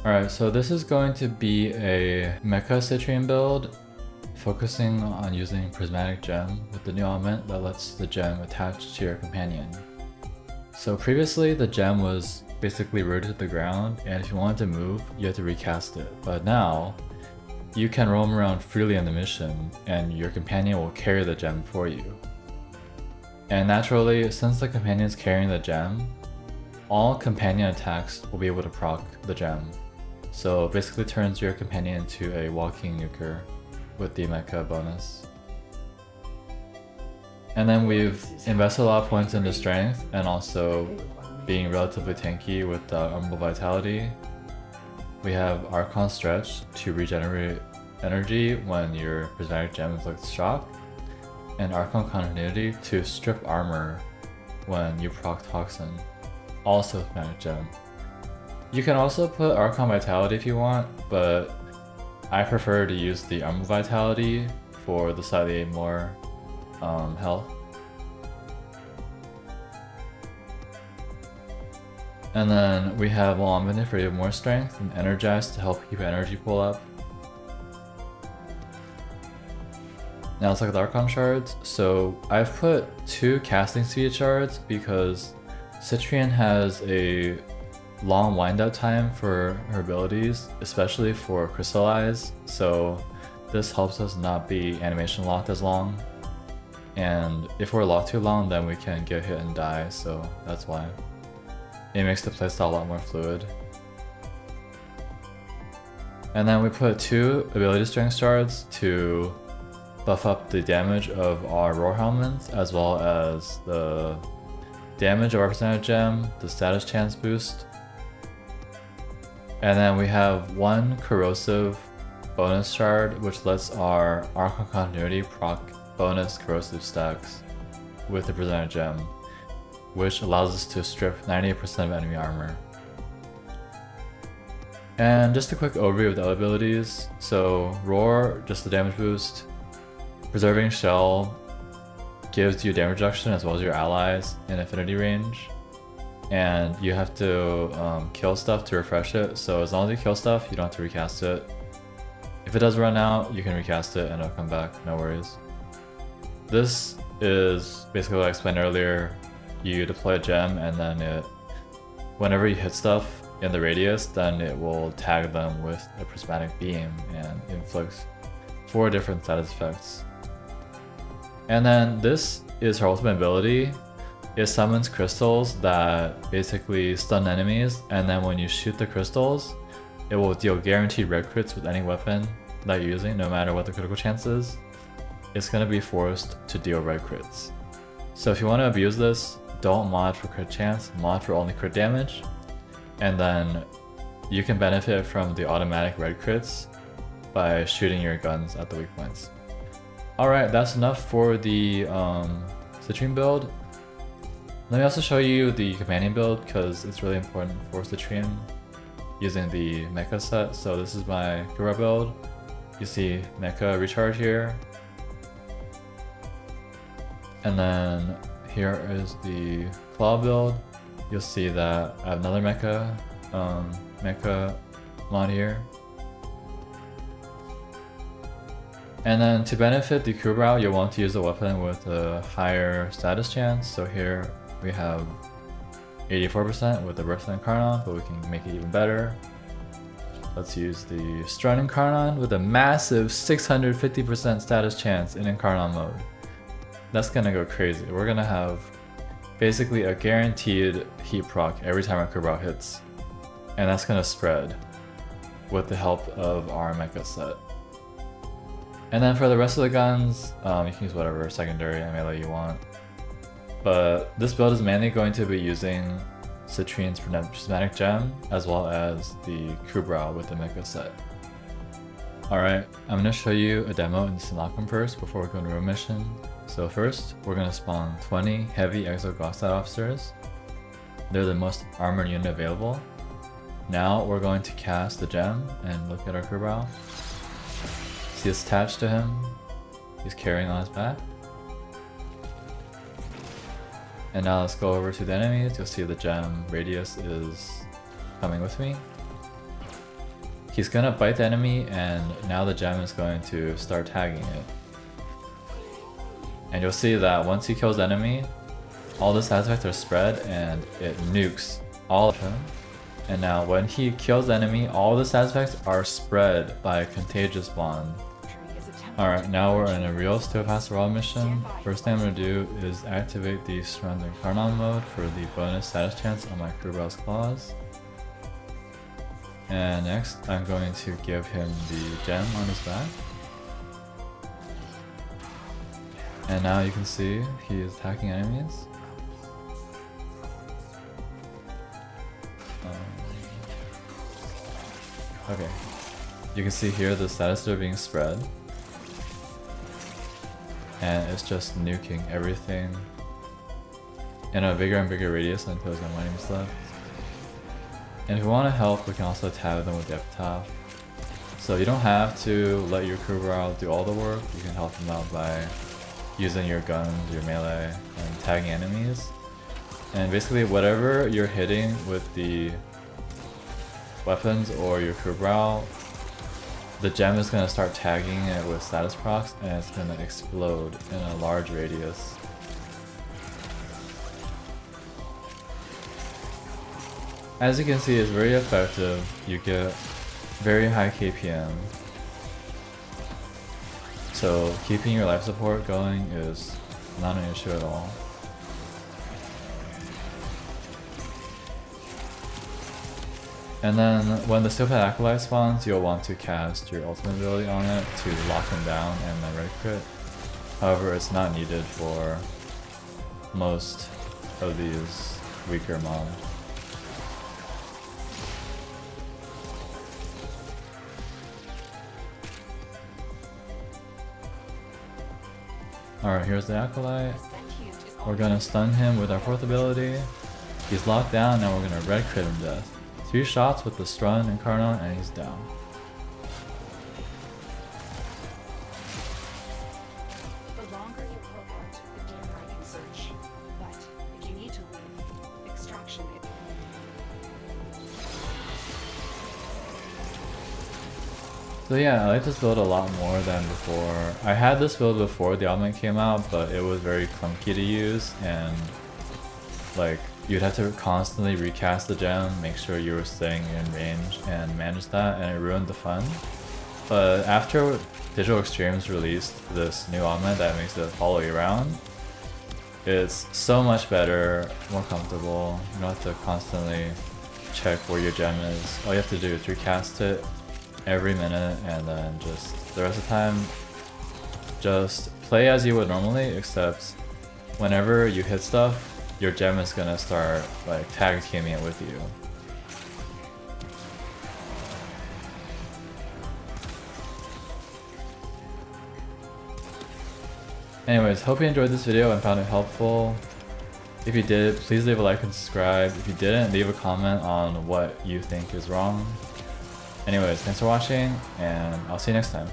Alright, so this is going to be a mecha Citrine build, focusing on using prismatic gem with the new augment that lets the gem attach to your companion. So previously the gem was basically rooted to the ground, and if you wanted to move, you had to recast it. But now, you can roam around freely in the mission, and your companion will carry the gem for you. And naturally, since the companion is carrying the gem, all companion attacks will be able to proc the gem. So basically turns your companion into a walking nuker with the mecha bonus. And then we've invested a lot of points into strength and also being relatively tanky with Umbral Vitality. We have Archon Stretch to regenerate energy when your prismatic gem inflicts shock, and Archon Continuity to strip armor when you proc Toxin, also with Magic Gem. You can also put Archon Vitality if you want, but I prefer to use the Umbral Vitality for the slightly more health. And then we have Augmented for even more strength, and Energize to help keep energy pull up. Now let's look at the Archon shards. So I've put 2 casting speed shards because Citrine has a long wind-up time for her abilities, especially for Crystallize, so this helps us not be animation locked as long. And if we're locked too long, then we can get hit and die, so that's why. It makes the playstyle a lot more fluid. And then we put 2 ability strength shards to buff up the damage of our roar helmets, as well as the damage of our percentage gem, the status chance boost. And then we have 1 corrosive bonus shard, which lets our Archon Continuity proc bonus corrosive stacks with the percentage gem, which allows us to strip 98% of enemy armor. And just a quick overview of the other abilities. So Roar, just the damage boost. Preserving Shell gives you damage reduction as well as your allies in affinity range. And you have to kill stuff to refresh it, so as long as you kill stuff, you don't have to recast it. If it does run out, you can recast it and it'll come back, no worries. This is basically what I explained earlier. You deploy a gem and then whenever you hit stuff in the radius, then it will tag them with a prismatic beam and inflicts 4 different status effects. And then this is her ultimate ability. It summons crystals that basically stun enemies, and then when you shoot the crystals, it will deal guaranteed red crits with any weapon that you're using, no matter what the critical chance is. It's going to be forced to deal red crits. So if you want to abuse this, don't mod for crit chance, mod for only crit damage, and then you can benefit from the automatic red crits by shooting your guns at the weak points. Alright, that's enough for the Citrine build. Let me also show you the companion build because it's really important for Citrine using the mecha set. So this is my Kura build. You see mecha recharge here. And then here is the claw build. You'll see that I have another mecha mod here. And then to benefit the Kubrow, you'll want to use a weapon with a higher status chance. So here we have 84% with the Burst Incarnon, but we can make it even better. Let's use the Strun Incarnon with a massive 650% status chance in Incarnon mode. That's gonna go crazy. We're gonna have basically a guaranteed heat proc every time our Kubrow hits. And that's gonna spread with the help of our mecha set. And then for the rest of the guns, you can use whatever secondary and melee you want. But this build is mainly going to be using Citrine's prismatic gem as well as the Kubrow with the mecha set. Alright, I'm going to show you a demo in Simulacrum first before we go into a mission. So first, we're going to spawn 20 heavy Exogoxide officers. They're the most armored unit available. Now we're going to cast the gem and look at our Kubrow. See it's attached to him. He's carrying on his back. And now let's go over to the enemies. You'll see the gem radius is coming with me. he's gonna bite the enemy, and now the gem is going to start tagging it. And you'll see that once he kills the enemy, all the side effects are spread and it nukes all of him. And now when he kills the enemy, all the side effects are spread by a contagious bond. Alright, now we're in a real Still Pass the World mission. First thing I'm going to do is activate the Surrender Carnon mode for the bonus status chance on my Crewbell's Claws. And next I'm going to give him the gem on his back. And now you can see he is attacking enemies. Okay, you can see here the statuses are being spread. And it's just nuking everything in a bigger and bigger radius until there's no enemies left. And if we want to help, we can also tab them with the epitaph. So you don't have to let your Crewbell do all the work, you can help them out by using your guns, your melee, and tagging enemies. And basically whatever you're hitting with the weapons or your Crewbell, the gem is going to start tagging it with status procs and it's going to explode in a large radius. As you can see, it's very effective. You get very high KPM. So keeping your life support going is not an issue at all. And then when the Steel Pad Acolyte spawns, you'll want to cast your ultimate ability on it to lock him down and then red crit. However, it's not needed for most of these weaker mobs. Alright, here's the Acolyte. We're gonna stun him with our 4th ability. He's locked down, now we're gonna red crit him to death. 2 shots with the stun and Carnon and he's down. The longer you hold out, the deeper I can search. But if you need to leave, extraction it. So yeah, I like this build a lot more than before. I had this build before the augment came out, but it was very clunky to use and like you'd have to constantly recast the gem, make sure you were staying in range and manage that, and it ruined the fun. But after Digital Extremes released this new augment that makes it follow you around, it's so much better, more comfortable. You don't have to constantly check where your gem is. All you have to do is recast it every minute and then just the rest of the time just play as you would normally, except whenever you hit stuff, your gem is gonna start like tag teaming it with you. Anyways, hope you enjoyed this video and found it helpful. If you did, please leave a like and subscribe. If you didn't, leave a comment on what you think is wrong. Anyways, thanks for watching and I'll see you next time.